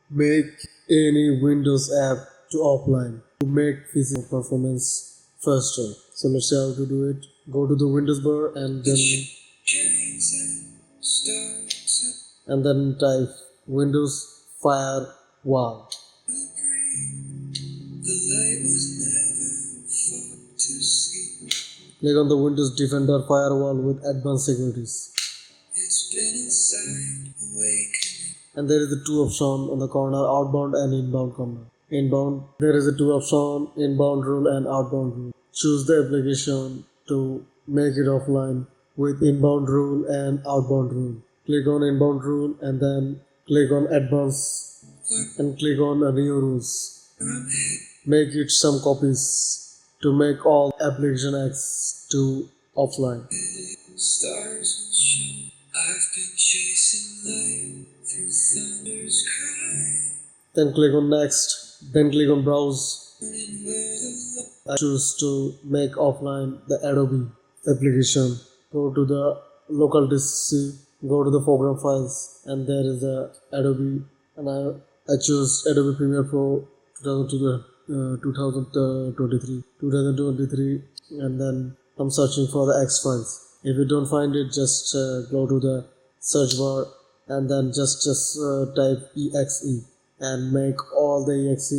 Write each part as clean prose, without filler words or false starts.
make any Windows app to offline to make physical performance faster. So let's see how to do it. Go to the Windows bar and then type Windows firewall. Click on the Windows Defender firewall with advanced securities. And there is the two options on the corner, outbound and inbound corner. Inbound, there is a two option, inbound rule and outbound rule. Choose the application to make it offline with inbound rule and outbound rule. Click on inbound rule and then click on advanced and click on new rules. Make it some copies to make all application X to offline. Stars will show. I've been chasing light through thunder's cry. Then click on next. Then click on browse. I choose to make offline the Adobe application. Go to the local disk C. Go to the program files and there is the Adobe and I choose Adobe Premiere Pro 2023 and then I'm searching for the X files. If you don't find it, just go to the search bar and then just type exe and make all the exe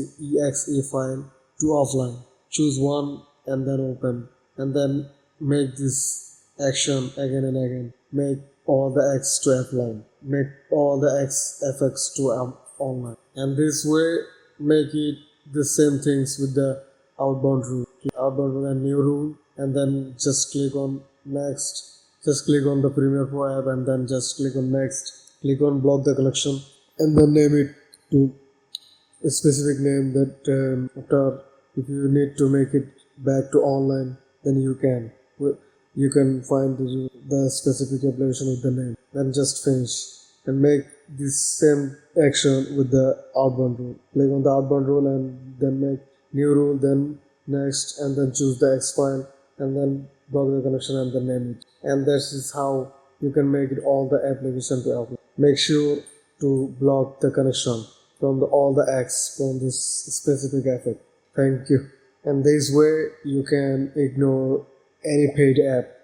file to offline. Choose one and then open and then make this action again and again. Make all the X to offline. Make all the FX to online. And this way make it the same things with the outbound rule. Outbound rule and new rule and then just click on next. Just click on the Premiere Pro app and then just click on next. Click on block the connection and then name it to a specific name that after if you need to make it back to online then you can find the specific application with the name. Then just finish and make this same action with the outbound rule. Click on the outbound rule and then make new rule, then next and then choose the X file and then block the connection and then name it. And this is how you can make it all the application to offline. Make sure to block the connection from all the X from this specific effect. Thank you. And this way you can ignore any paid app